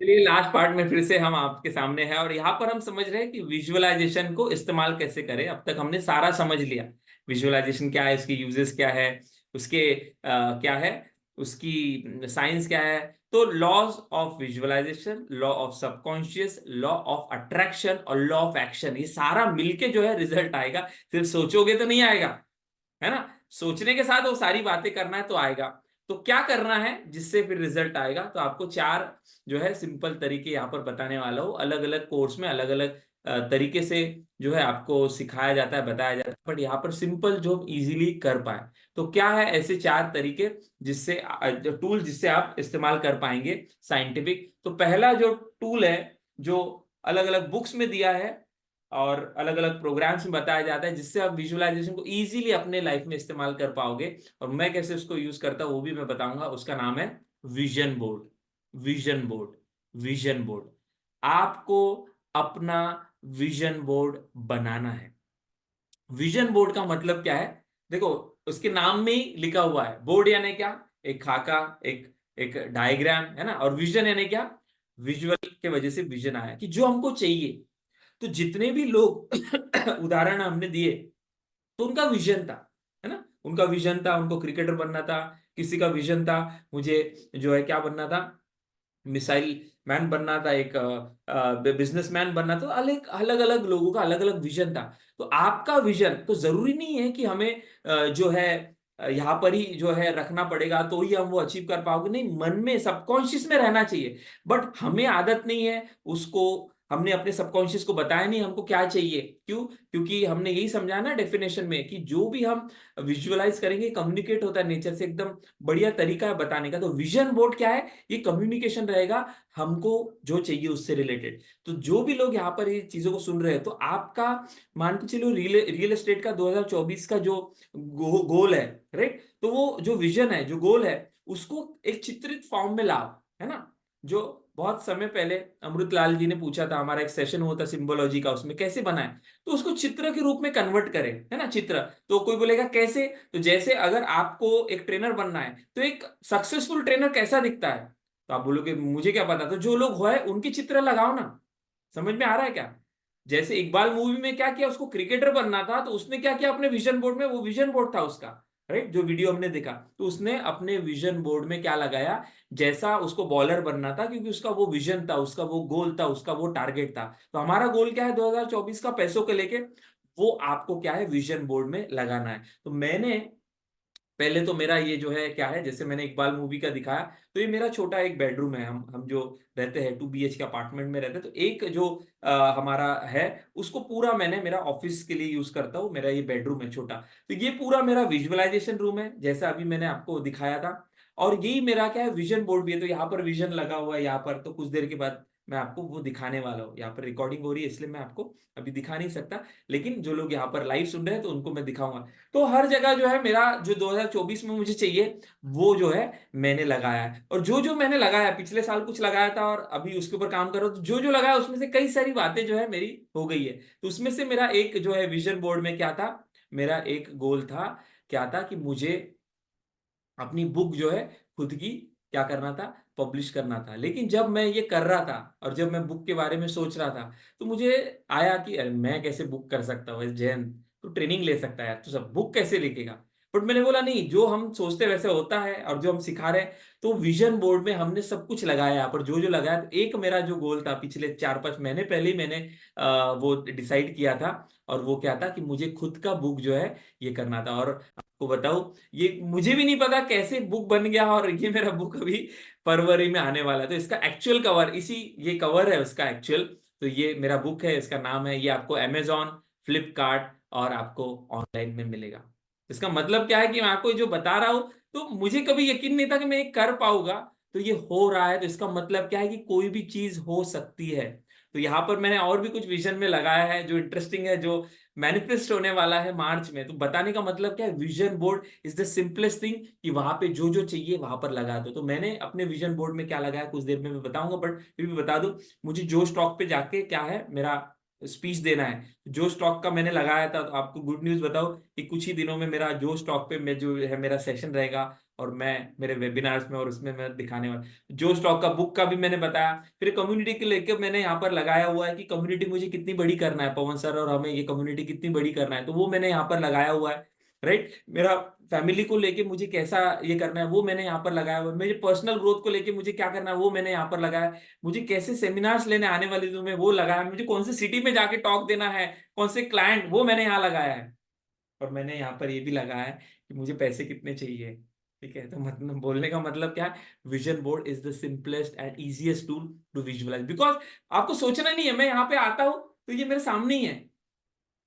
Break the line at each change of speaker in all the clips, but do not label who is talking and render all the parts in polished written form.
चलिए last part में फिर से हम आपके सामने हैं और यहाँ पर हम समझ रहे हैं कि विजुअलाइजेशन को इस्तेमाल कैसे करें। अब तक हमने सारा समझ लिया, विजुअलाइजेशन क्या है, उसकी यूजेस क्या है, उसके क्या है, उसकी साइंस क्या है। तो laws of visualization, law of subconscious, law of attraction और लॉ ऑफ एक्शन, ये सारा मिलके जो है रिजल्ट आएगा। सिर्फ सोचोगे तो नहीं आएगा, है ना। सोचने के साथ वो सारी बातें करना है तो आएगा। तो क्या करना है जिससे फिर रिजल्ट आएगा, तो आपको चार जो है सिंपल तरीके यहाँ पर बताने वाला हूँ। अलग अलग कोर्स में अलग अलग तरीके से जो है आपको सिखाया जाता है, बताया जाता है, बट यहाँ पर सिंपल जो हम इजीली कर पाए। तो क्या है ऐसे चार तरीके जिससे टूल जिससे आप इस्तेमाल कर पाएंगे साइंटिफिक। तो पहला जो टूल है, जो अलग अलग बुक्स में दिया है और अलग अलग प्रोग्राम्स में बताया जाता है, जिससे आप विजुअलाइजेशन को इजीली अपने लाइफ में इस्तेमाल कर पाओगे। और मैं कैसे उसको यूज करता हूं वो भी मैं बताऊंगा। उसका नाम है vision board. Vision board, vision board. आपको अपना विजन बोर्ड बनाना है। विजन बोर्ड का मतलब क्या है, देखो उसके नाम में ही लिखा हुआ है। बोर्ड यानी क्या, एक खाका, एक एक डायग्राम, है ना। और विजन यानी क्या, विजुअल के वजह से विजन आया कि जो हमको चाहिए। तो जितने भी लोग उदाहरण हमने दिए, तो उनका विजन था, है ना। उनका विजन था उनको क्रिकेटर बनना था, किसी का विजन था मुझे जो है क्या बनना था, मिसाइल मैन बनना था, एक बिजनेसमैन बनना था। अलग अलग अलग लोगों का अलग अलग विजन था। तो आपका विजन तो जरूरी नहीं है कि हमें जो है यहाँ पर ही जो है रखना पड़ेगा तो ही हम वो अचीव कर पाओगे। नहीं, मन में सबकॉन्शियस में रहना चाहिए। बट हमें आदत नहीं है उसको, हमने अपने सबकॉन्शियस को बताया नहीं हमको क्या चाहिए। क्यों? क्योंकि हमने यही समझा ना डेफिनेशन में कि जो भी हम विजुअलाइज करेंगे कम्युनिकेट होता है नेचर से, एकदम बढ़िया तरीका है बताने का। तो विजन बोर्ड क्या है, ये कम्युनिकेशन रहेगा हमको जो चाहिए उससे रिलेटेड। तो जो भी लोग यहाँ पर ये चीजों को सुन रहे हैं, तो आपका मान के चलो रियल रियल एस्टेट का 2024 का जो गोल है, राइट। तो वो जो विजन है, जो गोल है, उसको एक चित्रित फॉर्म में लाओ, है ना। जो बहुत समय पहले अमृतलाल जी ने पूछा था, हमारा एक सेशन हुआ था सिंबोलॉजी का, उसमें कैसे बनाए, तो उसको चित्र के रूप में कन्वर्ट करें, है ना। चित्र, तो कोई बोलेगा कैसे, तो जैसे अगर आपको एक ट्रेनर बनना है तो एक सक्सेसफुल ट्रेनर कैसा दिखता है, तो आप बोलोगे मुझे क्या पता, तो जो लोग है उनके चित्र लगाओ ना। समझ में आ रहा है क्या? जैसे इकबाल मूवी में क्या किया, उसको क्रिकेटर बनना था तो उसने क्या किया अपने विजन बोर्ड में, वो विजन बोर्ड था उसका, राइट। जो वीडियो हमने देखा, तो उसने अपने विजन बोर्ड में क्या लगाया, जैसा उसको बॉलर बनना था, क्योंकि उसका वो विजन था, उसका वो गोल था, उसका वो टारगेट था। तो हमारा गोल क्या है 2024 का, पैसों को लेके, वो आपको क्या है विजन बोर्ड में लगाना है। तो मैंने पहले तो मेरा ये जो है क्या है, जैसे मैंने इकबाल मूवी का दिखाया, तो ये मेरा छोटा एक बेडरूम है। हम जो रहते हैं 2 BH के अपार्टमेंट में रहते हैं, तो एक जो हमारा है, उसको पूरा मैंने मेरा ऑफिस के लिए यूज करता हूँ। मेरा ये बेडरूम है छोटा, तो ये पूरा मेरा विजुअलाइजेशन रूम है जैसा अभी मैंने आपको दिखाया था। और यही मेरा क्या है विजन बोर्ड भी है। तो यहाँ पर विजन लगा हुआ है यहाँ पर, तो कुछ देर के बाद मैं आपको वो दिखाने वाला हूँ। यहाँ पर रिकॉर्डिंग हो रही है इसलिए मैं आपको अभी दिखा नहीं सकता, लेकिन जो लोग यहाँ पर लाइव सुन रहे हैं तो उनको मैं दिखाऊंगा। तो हर जगह जो है मेरा जो 2024 में मुझे चाहिए वो जो है मैंने लगाया है। और जो जो मैंने लगाया, पिछले साल कुछ लगाया था और अभी उसके ऊपर काम कर रहा हूं, तो जो जो लगाया उसमें से कई सारी बातें जो है मेरी हो गई है। तो उसमें से मेरा एक जो है विजन बोर्ड में क्या था, मेरा एक गोल था, क्या था कि मुझे अपनी बुक जो है खुद की क्या करना था, पब्लिश करना था। लेकिन जब मैं ये कर रहा था और जब मैं बुक के बारे में सोच रहा था, तो मुझे आया कि अरे मैं कैसे बुक कर सकता हूँ, जैन तो ट्रेनिंग ले सकता है, तो सब बुक कैसे लिखेगा। बट मैंने बोला नहीं, जो हम सोचते वैसे होता है और जो हम सिखा रहे हैं। तो विजन बोर्ड में हमने सब कुछ लगाया यहाँ पर, जो जो लगाया। तो एक मेरा जो गोल था पिछले 4-5 महीने पहले ही मैंने वो डिसाइड किया था। और वो क्या था कि मुझे खुद का बुक जो है ये करना था। और आपको बताऊं, ये मुझे भी नहीं पता कैसे बुक बन गया, और ये मेरा बुक अभी फरवरी में आने वाला है। तो इसका एक्चुअल कवर इसी, ये कवर है उसका एक्चुअल। तो ये मेरा बुक है, इसका नाम है, ये आपको अमेजोन, फ्लिपकार्ट और आपको ऑनलाइन में मिलेगा। इसका मतलब क्या है कि मैं आपको जो बता रहा हूं, तो मुझे कभी यकीन नहीं था कि मैं ये कर पाऊंगा। तो ये हो रहा है, तो इसका मतलब क्या है कि कोई भी चीज हो सकती है। तो यहाँ पर मैंने और भी कुछ विजन में लगाया है जो इंटरेस्टिंग है, जो मैनिफेस्ट होने वाला है मार्च में। तो बताने का मतलब क्या है, vision board is the simplest thing, कि वहां पे जो जो चाहिए वहां पर लगा दो। तो मैंने अपने विजन बोर्ड में क्या लगाया कुछ देर में मैं बताऊंगा, बट फिर भी बता दूं, मुझे जो स्टॉक पे जाके क्या है मेरा स्पीच देना है। जो स्टॉक का मैंने लगाया था, तो आपको गुड न्यूज़ बताओ कि कुछ ही दिनों में मेरा जो स्टॉक पे मैं जो है मेरा सेशन रहेगा, और मैं मेरे वेबिनार्स में और उसमें मैं दिखाने वाला जो स्टॉक का बुक का भी मैंने बताया। फिर कम्युनिटी के लेके मैंने यहाँ पर लगाया हुआ है कि कम्युनिटी मुझे कितनी बड़ी करना है, पवन सर और हमें ये कम्युनिटी कितनी बड़ी करना है, तो वो मैंने यहाँ पर लगाया हुआ है। राइट, मेरा फैमिली को लेके मुझे कैसा ये करना है वो मैंने यहाँ पर लगाया हुआ है। मेरे पर्सनल ग्रोथ को लेके मुझे क्या करना है वो मैंने यहाँ पर लगाया है। मुझे कैसे सेमिनार्स लेने आने वाले दिनों में वो लगाया है। मुझे कौन से सिटी में जाके टॉक देना है, कौन से क्लाइंट, वो मैंने यहाँ लगाया है। और मैंने यहाँ पर ये भी लगाया है कि मुझे पैसे कितने चाहिए। ठीक है, तो मतलब बोलने का मतलब क्या है, vision board is the simplest and easiest tool to visualize, because आपको सोचना नहीं है। मैं यहाँ पे आता हूँ तो ये मेरे सामने ही है।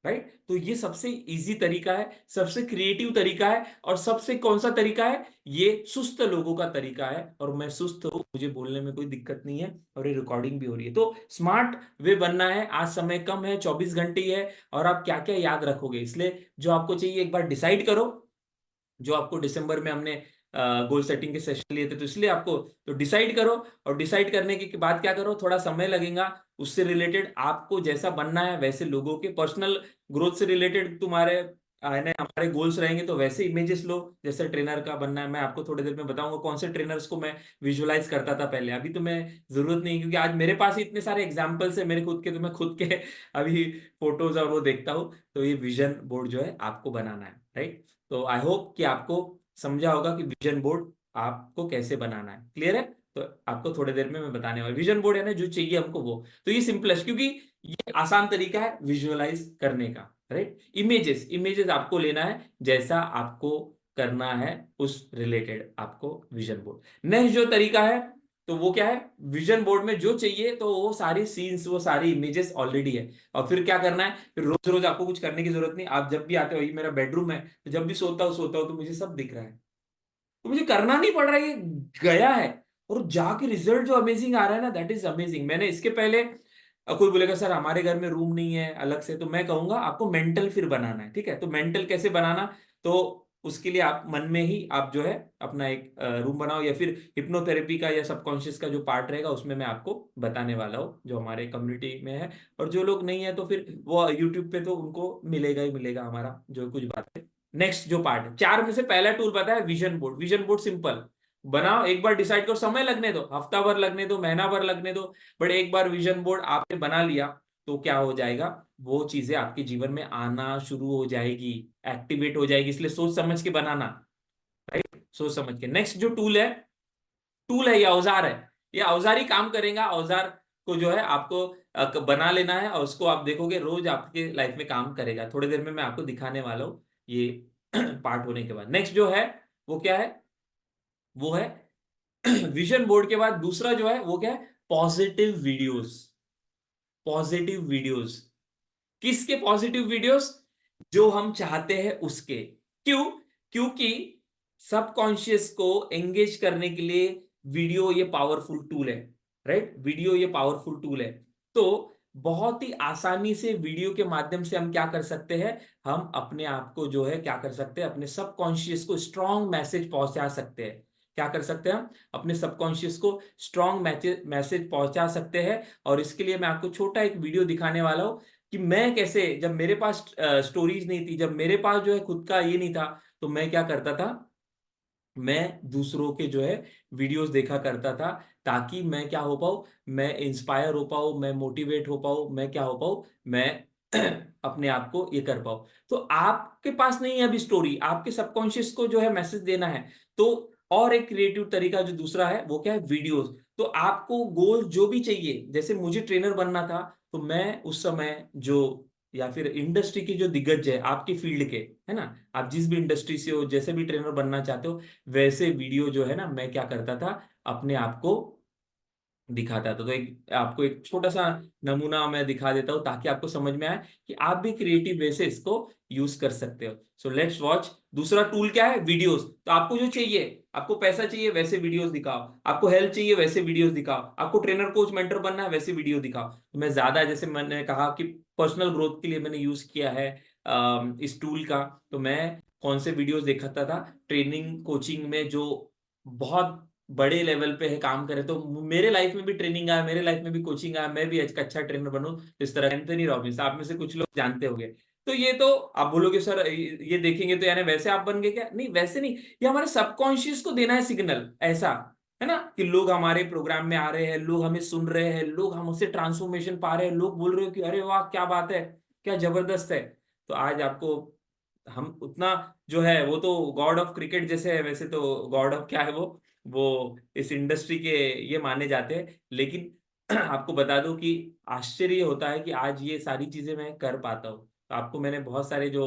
राइट, तो ये सबसे इजी तरीका है, सबसे क्रिएटिव तरीका है, और सबसे कौन सा तरीका है, ये सुस्त लोगों का तरीका है। और मैं सुस्त हूं, मुझे बोलने में कोई दिक्कत नहीं है, और ये रिकॉर्डिंग भी हो रही है। तो स्मार्ट वे बनना है, आज समय कम है, 24 घंटे ही है, और आप क्या क्या याद रखोगे। इसलिए जो आपको चाहिए एक बार डिसाइड करो। जो आपको दिसंबर में हमने गोल सेटिंग के सेशन लिए थे, तो इसलिए आपको तो डिसाइड करो। और डिसाइड करने के बाद क्या करो, थोड़ा समय लगेगा, उससे रिलेटेड आपको जैसा बनना है वैसे लोगों के पर्सनल ग्रोथ से रिलेटेड तुम्हारे है ना हमारे गोल्स रहेंगे, तो वैसे इमेजेस लो जैसे ट्रेनर का बनना है। मैं आपको थोड़ी देर में बताऊंगा कौन से ट्रेनर्स को मैं विजुअलाइज करता था पहले। अभी तो मैं जरूरत नहीं, क्योंकि आज मेरे पास इतने सारे एग्जाम्पल्स है मेरे खुद के, तो मैं खुद के अभी फोटोज और वो देखता हूँ। तो ये विजन बोर्ड जो है आपको बनाना है। राइट, तो आई होप कि आपको समझा होगा कि विजन बोर्ड आपको कैसे बनाना है। क्लियर है? तो आपको थोड़ी देर में मैं बताने वाला विजन बोर्ड है ना जो चाहिए हमको वो। तो ये सिंपलेस्ट, क्योंकि ये आसान तरीका है विजुअलाइज करने का। राइट, इमेजेस इमेजेस आपको लेना है जैसा आपको करना है, उस रिलेटेड आपको विजन बोर्ड। नेक्स्ट जो तरीका है, तो वो क्या है, विजन बोर्ड में जो चाहिए तो वो सारी सीन्स, वो सारी इमेजेस ऑलरेडी है। और फिर क्या करना है, फिर रोज रोज आपको कुछ करने की जरूरत नहीं। आप जब भी आते हो, ये मेरा बेडरूम है, तो जब भी सोता हूँ तो मुझे सब दिख रहा है, तो मुझे करना नहीं पड़ रहा है, ये गया है। और जाके रिजल्ट जो अमेजिंग आ रहा है ना, दैट इज अमेजिंग। मैंने इसके पहले कोई बोलेगा सर हमारे घर में रूम नहीं है अलग से, तो मैं कहूंगा आपको मेंटल फिर बनाना है। ठीक है, तो मेंटल कैसे बनाना, तो उसके लिए आप मन में ही आप जो है अपना एक रूम बनाओ, या फिर हिप्नोथेरेपी का या सबकॉन्शियस का जो पार्ट रहेगा उसमें मैं आपको बताने वाला हूँ, जो हमारे कम्युनिटी में है। और जो लोग नहीं है तो फिर वो यूट्यूब पे तो उनको मिलेगा ही मिलेगा हमारा जो कुछ बातें। नेक्स्ट जो पार्ट है, चार में से पहला टूल पता है vision board. Vision board simple बनाओ, एक बार डिसाइड करो, समय लगने दो, हफ्ता भर लगने दो, महीना भर लगने दो, बट एक बार विजन बोर्ड आपने बना लिया तो क्या हो जाएगा, वो चीजें आपके जीवन में आना शुरू हो जाएगी, एक्टिवेट हो जाएगी। इसलिए सोच समझ के बनाना। राइट, सोच समझ के। नेक्स्ट जो टूल है, ये औजार है। ये औजार ही काम करेगा। औजार को जो है आपको बना लेना है, और उसको आप देखोगे रोज आपके लाइफ में काम करेगा। थोड़ी देर में मैं आपको दिखाने वाला हूँ ये पार्ट होने के बाद। नेक्स्ट जो है वो क्या है, वो है विजन बोर्ड के बाद दूसरा जो है वो क्या है, पॉजिटिव वीडियोस। पॉजिटिव वीडियोस, किसके पॉजिटिव वीडियोस, जो हम चाहते हैं उसके। क्यों? क्योंकि सबकॉन्शियस को एंगेज करने के लिए वीडियो ये पावरफुल टूल है। राइट, वीडियो ये पावरफुल टूल है। तो बहुत ही आसानी से वीडियो के माध्यम से हम क्या कर सकते हैं, हम अपने आप को जो है क्या कर सकते हैं, अपने सबकॉन्शियस को स्ट्रॉन्ग मैसेज पहुंचा सकते हैं। क्या कर सकते हैं हम, अपने सबकॉन्शियस को स्ट्रॉन्ग मैसेज पहुंचा सकते हैं। और इसके लिए मैं आपको छोटा एक वीडियो दिखाने वाला हूं कि मैं कैसे, जब मेरे पास स्टोरीज नहीं थी, जब मेरे पास जो है खुद का ये नहीं था, तो मैं क्या करता था, मैं दूसरों के जो है वीडियोस देखा करता था, ताकि मैं क्या हो पाऊं, मैं इंस्पायर हो पाऊं, मैं मोटिवेट हो पाऊं, मैं क्या हो पाऊं, मैं अपने आप को ये कर पाऊं। तो आपके पास नहीं है अभी स्टोरी, आपके सबकॉन्शियस को जो है मैसेज देना है, तो और एक क्रिएटिव तरीका जो दूसरा है वो क्या है, वीडियोस। तो आपको गोल जो भी चाहिए, जैसे मुझे ट्रेनर बनना था, तो मैं उस समय जो, या फिर इंडस्ट्री के जो दिग्गज है आपके फील्ड के, है ना, आप जिस भी इंडस्ट्री से हो, जैसे भी ट्रेनर बनना चाहते हो, वैसे वीडियो जो है ना मैं क्या करता था, अपने आप को दिखाता था। तो एक आपको एक छोटा सा नमूना मैं दिखा देता हूं, ताकि आपको समझ में आए कि आप भी क्रिएटिव वे से इसको यूज कर सकते हो। So let's watch. दूसरा टूल क्या है, वीडियोस। तो आपको जो चाहिए, आपको पैसा चाहिए वैसे वीडियोस दिखाओ, आपको हेल्प चाहिए वैसे वीडियोस दिखाओ, आपको ट्रेनर कोच मेंटर बनना है वैसे वीडियो दिखाओ। तो मैं ज्यादा, जैसे मैंने कहा कि पर्सनल ग्रोथ के लिए मैंने यूज किया है इस टूल का, तो मैं कौन से वीडियोस देखता था, ट्रेनिंग कोचिंग में जो बहुत बड़े लेवल पे है काम करे, तो मेरे लाइफ में भी ट्रेनिंग आया, मेरे लाइफ में भी कोचिंग आया, मैं भी एक अच्छा ट्रेनर बनूं। इस तरह एंथनी रॉबिन्स, आप में से कुछ लोग जानते होंगे। तो ये तो आप बोलोगे सर ये देखेंगे तो यानी वैसे आप बन गए क्या? नहीं, वैसे नहीं, ये हमारे सबकॉन्शियस को देना है सिग्नल ऐसा, है ना, कि लोग हमारे प्रोग्राम में आ रहे हैं, लोग हमें सुन रहे हैं, लोग हमसे ट्रांसफॉर्मेशन पा रहे हैं, लोग बोल रहे हो कि अरे वाह क्या बात है, क्या जबरदस्त है। तो आज आपको हम उतना जो है वो तो गॉड ऑफ क्रिकेट जैसे है, वैसे तो गॉड ऑफ क्या है वो इस इंडस्ट्री के ये माने जाते हैं। लेकिन आपको बता दूं कि आश्चर्य होता है कि आज ये सारी चीजें मैं कर पाता हूँ। तो आपको मैंने बहुत सारे जो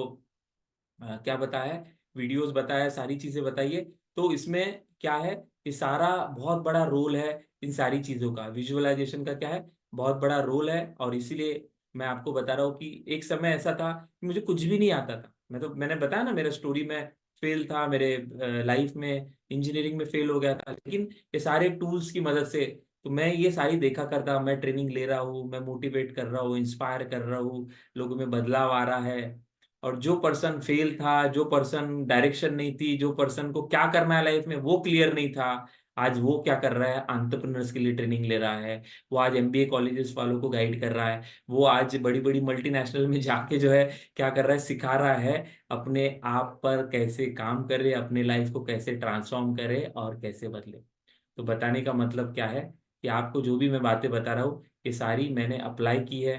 क्या बताया है, वीडियोस बताया, सारी चीजें बताइए। तो इसमें क्या है कि सारा बहुत बड़ा रोल है इन सारी चीजों का, विजुअलाइजेशन का क्या है, बहुत बड़ा रोल है। और इसीलिए मैं आपको बता रहा हूँ कि एक समय ऐसा था कि मुझे कुछ भी नहीं आता था। मैंने बताया ना मेरा स्टोरी में फेल था, मेरे लाइफ में इंजीनियरिंग में फेल हो गया था, लेकिन ये सारे टूल्स की मदद से तो मैं ये सारी देखा करता, मैं ट्रेनिंग ले रहा हूँ, मैं मोटिवेट कर रहा हूँ, इंस्पायर कर रहा हूँ, लोगों में बदलाव आ रहा है। और जो पर्सन फेल था, जो पर्सन डायरेक्शन नहीं थी, जो पर्सन को क्या करना है लाइफ में वो क्लियर नहीं था, आज वो क्या कर रहा है, एंटरप्रेन्योर्स के लिए ट्रेनिंग ले रहा है, वो आज एमबीए कॉलेजेस वालों को गाइड कर रहा है, वो आज बड़ी बड़ी मल्टीनेशनल में जाके जो है क्या कर रहा है, सिखा रहा है अपने आप पर कैसे काम करे, अपने लाइफ को कैसे ट्रांसफॉर्म करे और कैसे बदले। तो बताने का मतलब क्या है कि आपको जो भी मैं बातें बता रहा हूँ ये सारी मैंने अप्लाई की है,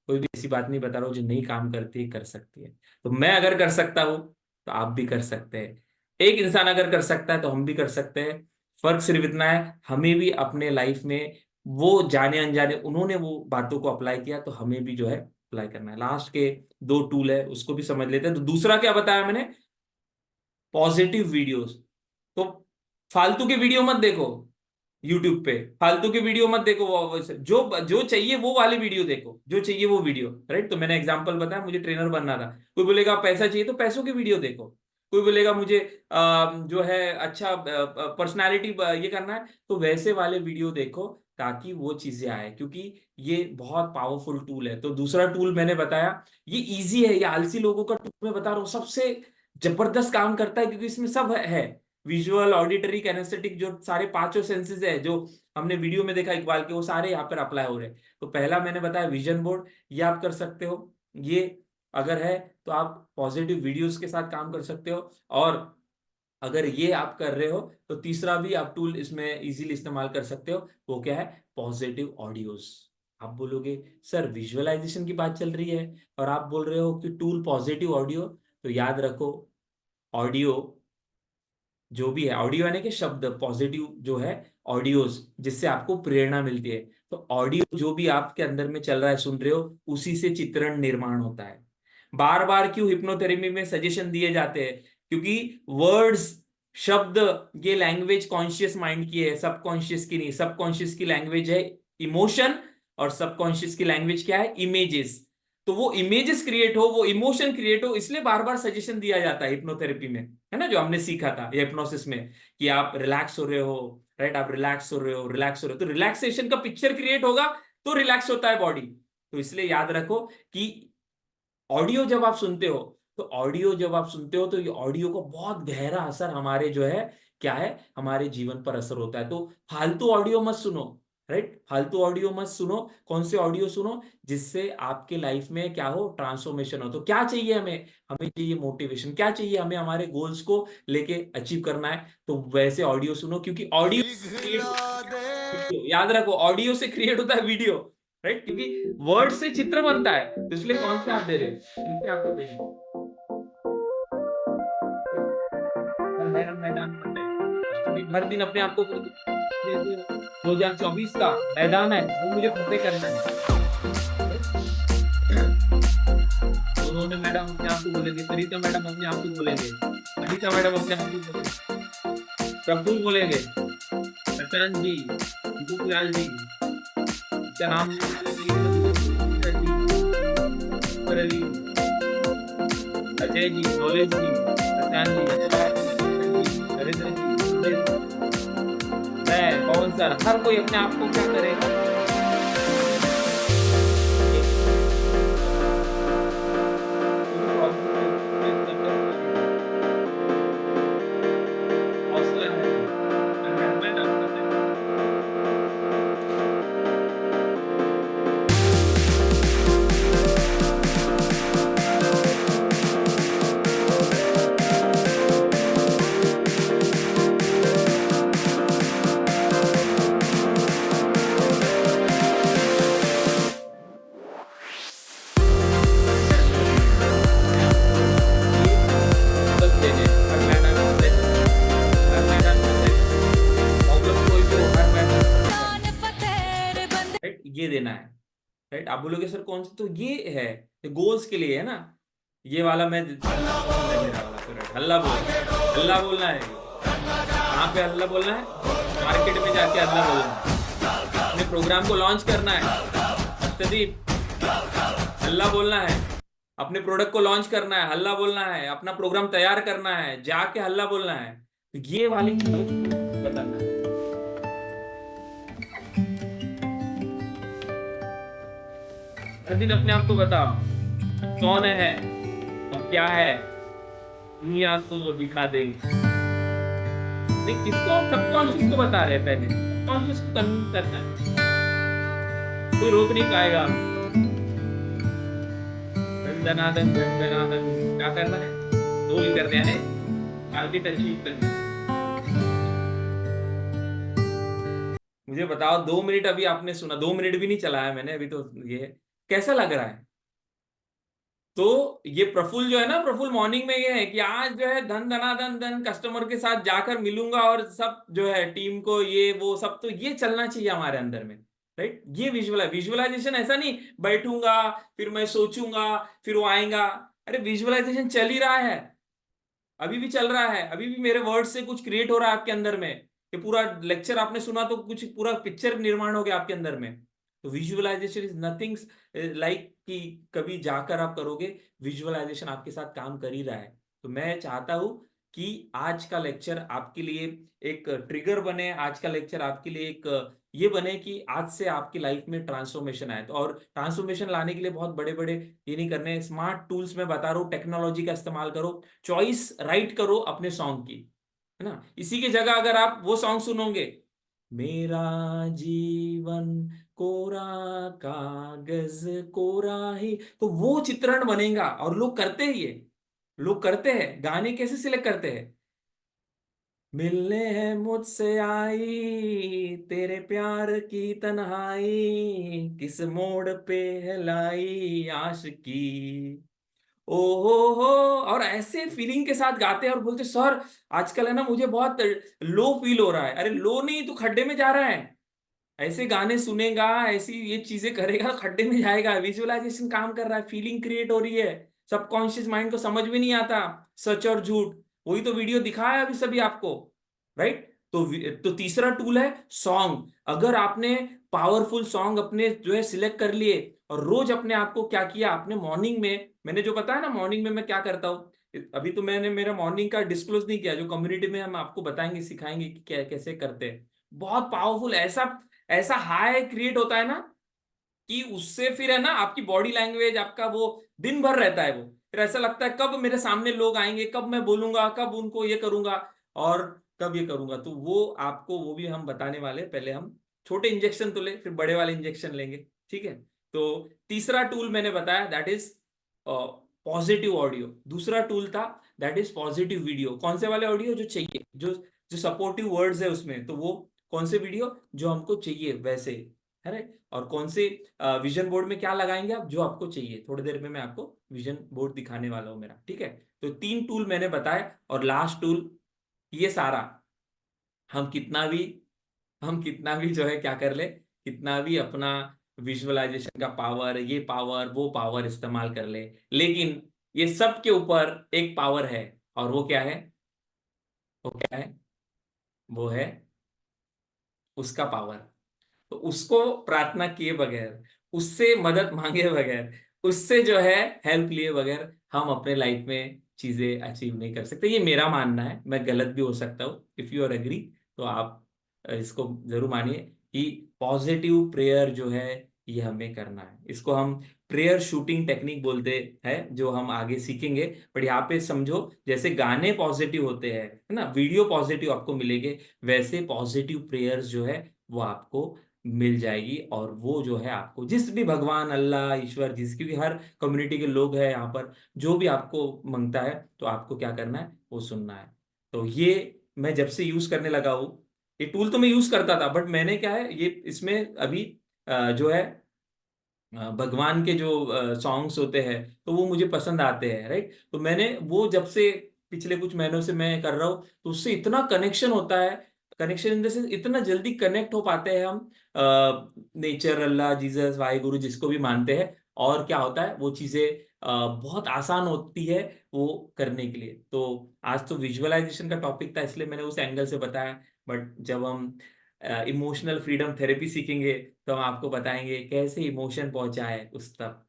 कोई भी ऐसी बात नहीं बता रहा हूँ जो नहीं काम करती है, कर सकती है। तो मैं अगर कर सकता हूँ तो आप भी कर सकते हैं, एक इंसान अगर कर सकता है तो हम भी कर सकते हैं। फर्क सिर्फ इतना है, हमें भी अपने लाइफ में वो जाने अनजाने उन्होंने वो बातों को अप्लाई किया, तो हमें भी जो है अप्लाई करना है। लास्ट के दो टूल है उसको भी समझ लेते हैं। तो दूसरा क्या बताया मैंने, पॉजिटिव वीडियोस। तो फालतू के वीडियो मत देखो, यूट्यूब पे फालतू की वीडियो मत देखो, जो जो चाहिए वो वाली वीडियो देखो, जो चाहिए वो वीडियो, राइट। तो मैंने एग्जांपल बताया, मुझे ट्रेनर बनना था, कोई बोलेगा पैसा चाहिए तो पैसों की वीडियो देखो, कोई बोलेगा मुझे जो है अच्छा पर्सनालिटी ये करना है तो वैसे वाले वीडियो देखो, ताकि वो चीजें आए, क्योंकि ये बहुत पावरफुल टूल है। तो दूसरा टूल मैंने बताया, ये इजी है, ये आलसी लोगों का टूल मैं बता रहा हूँ, सबसे जबरदस्त काम करता है, क्योंकि इसमें सब है, विजुअल, ऑडिटरी, कैनेस्थेटिक, जो सारे पांचों सेंसेस है जो हमने वीडियो में देखा इकबाल के, वो सारे यहाँ पर अप्लाई हो रहे हैं। तो पहला मैंने बताया विजन बोर्ड, ये आप कर सकते हो, ये अगर है तो आप पॉजिटिव वीडियोस के साथ काम कर सकते हो। और अगर ये आप कर रहे हो तो तीसरा भी आप टूल इसमें इजीली इस्तेमाल कर सकते हो, वो क्या है, पॉजिटिव ऑडियोज। आप बोलोगे सर विजुअलाइजेशन की बात चल रही है और आप बोल रहे हो कि टूल पॉजिटिव ऑडियो, तो याद रखो, ऑडियो जो भी है, ऑडियो यानी कि शब्द, पॉजिटिव जो है ऑडियोज जिससे आपको प्रेरणा मिलती है, तो ऑडियो जो भी आपके अंदर में चल रहा है, सुन रहे हो, उसी से चित्रण निर्माण होता है। बार बार क्यों हिप्नोथेरेपी में सजेशन दिए जाते हैं, क्योंकि वर्ड्स, शब्द, ये लैंग्वेज कॉन्शियस माइंड की है, सबकॉन्शियस की नहीं। सबकॉन्शियस की लैंग्वेज है इमोशन, और सबकॉन्शियस की लैंग्वेज क्या है, इमेजेस। तो वो इमेजेस क्रिएट हो, वो इमोशन क्रिएट हो, इसलिए बार बार सजेशन दिया जाता है हिप्नोथेरेपी में, है ना, जो हमने सीखा था या हिप्नोसिस में, कि आप रिलैक्स हो रहे हो, राइट, आप रिलैक्स हो रहे हो, रिलैक्स हो रहे हो, तो रिलैक्सेशन का पिक्चर क्रिएट होगा तो रिलैक्स होता है बॉडी। तो इसलिए याद रखो कि ऑडियो जब आप सुनते हो, तो ऑडियो जब आप सुनते हो तो ये ऑडियो को बहुत गहरा असर हमारे जो है क्या है, हमारे जीवन पर असर होता है। तो फालतू ऑडियो मत सुनो, राइट, फालतू ऑडियो मत सुनो। कौन से ऑडियो सुनो, जिससे आपके लाइफ में क्या हो, ट्रांसफॉर्मेशन हो। तो क्या चाहिए हमें, हमें चाहिए मोटिवेशन, क्या चाहिए हमें, हमारे गोल्स को लेके अचीव करना है, तो वैसे ऑडियो सुनो, क्योंकि ऑडियो याद रखो, ऑडियो से क्रिएट होता है वीडियो, राइट, क्योंकि वर्ड से चित्र बनता है। तो इसलिए कौन से आप दे रहे हो, इनके आपको दे रहे हो। मैदान बन रहे हैं। हर दिन अपने आप को 2024 का मैदान है वो मुझे फतेह करना है। उन्होंने मैडम अपने आप को बोलेंगे, सरिता मैडम अपने आप को बोलेंगे, अनिता मैडम अपने आप को बोलेंगे, प्रफुल बोलेंगे, प्रशांत जी, दुखलाल जी, क्या नाम रवि, अजय जी, नॉलेज जी, प्रशांत जी, नरेंद्र जी, मैं पवन सर, हर कोई अपने आप को क्या करेगा, हौसला है, ये देना है, राइट। आप बोलोगे सर कौन सा, तो ये है, गोल्स के लिए है ना। ये वाला मैं पसंद है मेरा वाला, तो राइट, हल्ला बोलना है। कहाँ पे हल्ला बोलना है? मार्केट में जाके हल्ला बोलना है, अपने प्रोग्राम को लॉन्च करना है, सत्यदीप हल्ला बोलना है, अपने प्रोडक्ट को लॉन्च करना है, हल्ला बोलना है, अपना प्रोग्राम तैयार करना है, जाके हल्ला बोलना है। तो ये वाली चीज बताना है। अपने आप को बताओ कौन है और क्या है, दुनिया को दिखा देंगे। नहीं, किसको? सबकॉन्शियस को बता रहे हैं, पहले सबकॉन्शियस को कन्विंस करना है, कोई रोक नहीं पाएगा। दनादन दनादन क्या करना है? रोल करना है, आगे अचीव करना है। मुझे बताओ 2 मिनट अभी आपने सुना, 2 मिनट भी नहीं चलाया मैंने अभी, तो ये कैसा लग रहा है? तो ये प्रफुल्ल जो है ना, प्रफुल्ल मॉर्निंग में ये है कि आज जो है धन धनाधन धन कस्टमर के साथ जाकर मिलूंगा और सब जो है टीम को ये वो सब, तो ये चलना चाहिए हमारे अंदर में, राइट। ये विजुअलाइजेशन ऐसा नहीं बैठूंगा फिर मैं सोचूंगा फिर वो आएगा। अरे विजुअलाइजेशन चल ही रहा है, अभी भी चल रहा है, अभी भी मेरे वर्ड से कुछ क्रिएट हो रहा है आपके अंदर में। ये पूरा लेक्चर आपने सुना तो कुछ पूरा पिक्चर निर्माण हो गया आपके अंदर में। तो विजुअलाइजेशन इज नथिंग लाइक कि कभी जाकर आप करोगे, विजुअलाइजेशन आपके साथ काम कर ही रहा है। तो मैं चाहता हूं कि आज का लेक्चर आपके लिए एक ट्रिगर बने, आज का लेक्चर आपके लिए एक ये बने कि आज से आपकी लाइफ में ट्रांसफॉर्मेशन आए। तो और ट्रांसफॉर्मेशन लाने के लिए बहुत बड़े बड़े ये नहीं करने, स्मार्ट टूल्स में बता रहा हूँ, टेक्नोलॉजी का इस्तेमाल करो, चॉइस राइट करो अपने सॉन्ग की, है ना। इसी की जगह अगर आप वो सॉन्ग सुनोगे, मेरा जीवन कोरा कागज कोरा ही, तो वो चित्रण बनेगा। और लोग करते ही है, लोग करते हैं, गाने कैसे सिलेक्ट करते हैं? मिलने हैं मुझसे आई तेरे प्यार की तन्हाई, किस मोड़ पे है लाई आशिकी, ओ हो, और ऐसे फीलिंग के साथ गाते हैं और बोलते सर आजकल है ना मुझे बहुत लो फील हो रहा है। अरे लो नहीं, तू खड्डे में जा रहा है। ऐसे गाने सुनेगा, ऐसी ये चीजें करेगा, खड्डे में जाएगा। विजुअलाइजेशन काम कर रहा है, फीलिंग क्रिएट हो रही है, सबकॉन्शियस माइंड को समझ में नहीं आता सच और झूठ, वही तो वीडियो दिखाया अभी सभी आपको, राइट। तो तीसरा टूल है सॉन्ग। अगर आपने पावरफुल सॉन्ग अपने जो है सिलेक्ट कर लिए और रोज अपने आप को क्या किया आपने मॉर्निंग में, मैंने जो बताया ना मॉर्निंग में मैं क्या करता हूँ, अभी तो मैंने मेरा मॉर्निंग का डिस्क्लोज नहीं किया, जो कम्युनिटी में हम आपको बताएंगे सिखाएंगे कि क्या कैसे करते हैं। बहुत पावरफुल, ऐसा ऐसा हाई क्रिएट होता है ना कि उससे फिर है ना आपकी बॉडी लैंग्वेज, आपका वो दिन भर रहता है, वो फिर ऐसा लगता है कब मेरे सामने लोग आएंगे, कब मैं बोलूंगा, कब उनको ये करूंगा और कब ये करूंगा। तो वो आपको वो भी हम बताने वाले, पहले हम छोटे इंजेक्शन तो ले, फिर बड़े वाले इंजेक्शन लेंगे, ठीक है। तो तीसरा टूल मैंने बताया दैट इज पॉजिटिव ऑडियो। दूसरा टूल था दैट इज पॉजिटिव वीडियो। कौन से वाले ऑडियो जो चाहिए, जो जो सपोर्टिव वर्ड्स है उसमें, तो वो कौन से वीडियो जो हमको चाहिए वैसे, है राइट। और कौन से विजन बोर्ड में क्या लगाएंगे आप, जो आपको चाहिए। थोड़ी देर में मैं आपको विजन बोर्ड दिखाने वाला हूं मेरा, ठीक है। तो 3 टूल मैंने बताए, और लास्ट टूल ये सारा हम कितना भी हम कितना भी जो है क्या कर ले, कितना भी अपना विजुअलाइजेशन का पावर, ये पावर वो पावर इस्तेमाल कर ले, लेकिन ये सब के ऊपर एक पावर है, और वो क्या है? वो क्या है? वो है उसका पावर। तो उसको प्रार्थना किए बगैर, उससे मदद मांगे बगैर, उससे जो है हेल्प लिए बगैर हम अपने लाइफ में चीजें अचीव नहीं कर सकते। ये मेरा मानना है, मैं गलत भी हो सकता हूँ। इफ यू आर एग्री तो आप इसको जरूर मानिए कि पॉजिटिव प्रेयर जो है ये हमें करना है। इसको हम प्रेयर शूटिंग टेक्निक बोलते हैं, जो हम आगे सीखेंगे। पर यहाँ पे समझो, जैसे गाने पॉजिटिव होते हैं, है ना, वीडियो पॉजिटिव आपको मिलेंगे, वैसे पॉजिटिव प्रेयर्स जो है वो आपको मिल जाएगी। और वो जो है आपको जिस भी भगवान अल्लाह ईश्वर जिसकी भी हर कम्युनिटी के लोग हैं यहाँ पर, जो भी आपको मांगता है तो आपको क्या करना है, वो सुनना है। तो ये मैं जब से यूज करने लगा हूँ, ये टूल तो मैं यूज करता था, बट मैंने क्या है ये इसमें अभी जो है भगवान के जो सॉन्ग्स होते हैं तो वो मुझे पसंद आते हैं, राइट। तो मैंने वो जब से पिछले कुछ महीनों से मैं कर रहा हूँ, तो उससे इतना कनेक्शन होता है। कनेक्शन इन द सेंस इतना जल्दी कनेक्ट हो पाते हैं हम नेचर, अल्लाह, जीसस, वाहिगुरु, जिसको भी मानते हैं। और क्या होता है, वो चीजें बहुत आसान होती है वो करने के लिए। तो आज तो विजुअलाइजेशन का टॉपिक था, इसलिए मैंने उस एंगल से बताया। बट जब हम इमोशनल फ्रीडम थेरेपी सीखेंगे तो हम आपको बताएंगे कैसे इमोशन पहुंचाए उस तक।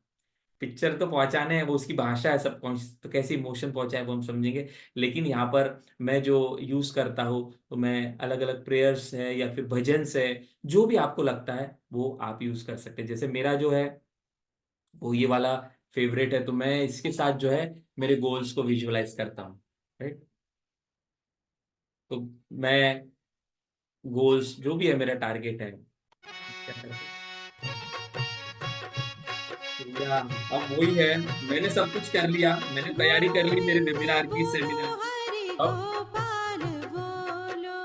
पिक्चर तो पहुंचाने हैं, वो उसकी भाषा है सबकॉन्शियस, तो कैसे इमोशन पहुंचाए वो हम समझेंगे। लेकिन यहाँ पर मैं जो यूज करता हूँ, तो मैं अलग अलग प्रेयर्स है या फिर भजन्स है, जो भी आपको लगता है वो आप यूज कर सकते हैं। जैसे मेरा जो है वो ये वाला फेवरेट है, तो मैं इसके साथ जो है मेरे गोल्स को विजुअलाइज करता हूँ। राइट। तो मैं गोल्स जो भी है, मेरा टारगेट है क्या करते हैं। तो या अब वही है, मैंने सब कुछ कर लिया, मैंने तैयारी कर ली मेरे
गोविंद
वेबिनार की,
बोलो
सेमिनार की।
हरि
अब
गोपाल बोलो।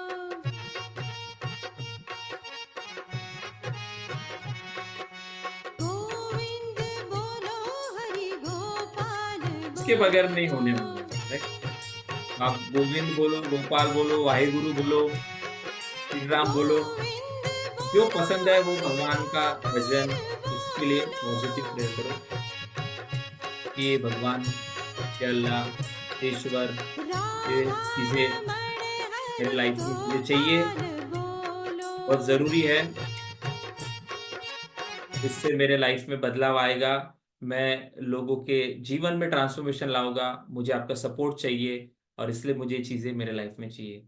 गोविंद बोलो हरि गोपाल
इसके बगैर नहीं
बोलो।
होने वाला है। राइट। आप गोविंद बोलो, गोपाल बोलो, वाहिगुरु बोलो, श्री राम बोलो,
गोविंद
जो
बोलो
पसंद है वो
हरि
भगवान का
गोपाल
भजन, उसके लिए
बोलो।
पॉजिटिव प्रेयर करो कि ये भगवान, ये अल्लाह, ये ईश्वर, ये
राधा
चीजें
रमण
मेरे
हरि
लाइफ में मुझे चाहिए,
गोपाल बोलो।
बहुत जरूरी है, इससे मेरे लाइफ में बदलाव आएगा, मैं लोगों के जीवन में ट्रांसफॉर्मेशन लाऊंगा, मुझे आपका सपोर्ट चाहिए, और इसलिए मुझे ये चीजें मेरे लाइफ में चाहिए।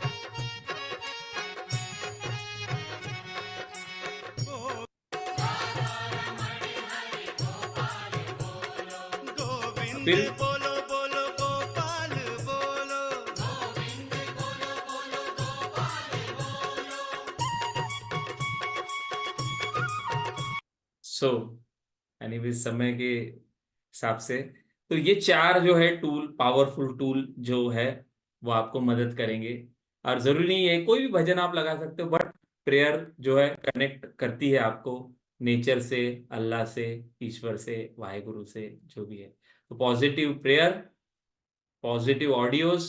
गोविंद
फिर
बोलो बोलो गोपाल बोलो।
सो एनीवे, समय के हिसाब से तो ये चार जो है टूल, पावरफुल टूल जो है, वो आपको मदद करेंगे। और जरूरी नहीं है कोई भी भजन आप लगा सकते हो, बट प्रेयर जो है कनेक्ट करती है आपको नेचर से, अल्लाह से, ईश्वर से, वाहेगुरु से, जो भी है। तो positive prayer, positive audios,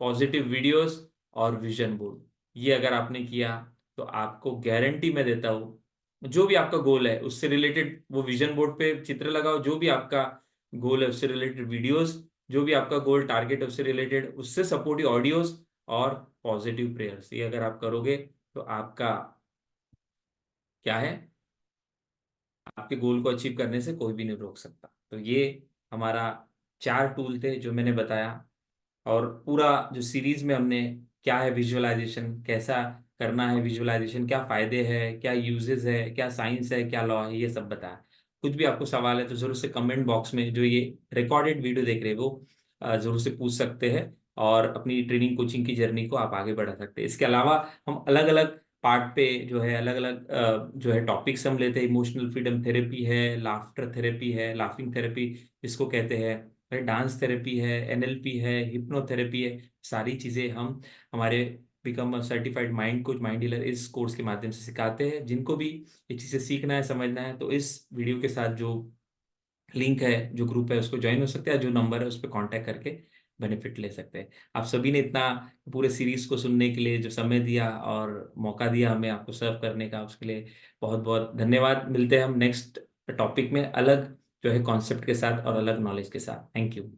positive videos और विजन बोर्ड, ये अगर आपने किया तो आपको गारंटी मैं देता हूँ, जो भी आपका गोल है उससे रिलेटेड वो विजन बोर्ड पे चित्र लगाओ, जो भी आपका गोल है उससे रिलेटेड वीडियोस, जो भी आपका गोल टारगेट है उससे रिलेटेड, उससे सपोर्टिव ऑडियोस और पॉजिटिव प्रेयर्स, ये अगर आप करोगे तो आपका क्या है, आपके गोल को अचीव करने से कोई भी नहीं रोक सकता। तो ये हमारा चार टूल थे जो मैंने बताया। और पूरा जो सीरीज में हमने क्या है विजुअलाइजेशन, कैसा करना है विजुअलाइजेशन, क्या फायदे हैं, क्या यूजेस है, क्या साइंस है, क्या लॉ है, ये सब बताया। कुछ भी आपको सवाल है तो जरूर से कमेंट बॉक्स में, जो ये रिकॉर्डेड वीडियो देख रहे हैं वो जरूर से पूछ सकते हैं, और अपनी ट्रेनिंग कोचिंग की जर्नी को आप आगे बढ़ा सकते हैं। इसके अलावा हम अलग अलग पार्ट पे जो है अलग अलग जो है टॉपिक्स हम लेते हैं। इमोशनल फ्रीडम थेरेपी है, लाफ्टर थेरेपी है, लाफिंग थेरेपी जिसको कहते हैं, भाई डांस थेरेपी है, एनएलपी है, हिप्नोथेरेपी है, सारी चीज़ें हम हमारे become certified mind coach, mind dealer इस कोर्स के माध्यम से सिखाते हैं। जिनको भी ये चीज़ें सीखना है, समझना है, तो इस वीडियो के साथ जो लिंक है, जो ग्रुप है, उसको ज्वाइन हो सकते हैं, जो नंबर है उस पर कॉन्टैक्ट करके बेनिफिट ले सकते हैं। आप सभी ने इतना पूरे सीरीज को सुनने के लिए जो समय दिया और मौका दिया हमें आपको सर्व करने का, उसके लिए बहुत बहुत धन्यवाद। मिलते हैं हम नेक्स्ट टॉपिक में अलग जो है कॉन्सेप्ट के साथ और अलग नॉलेज के साथ। Thank you.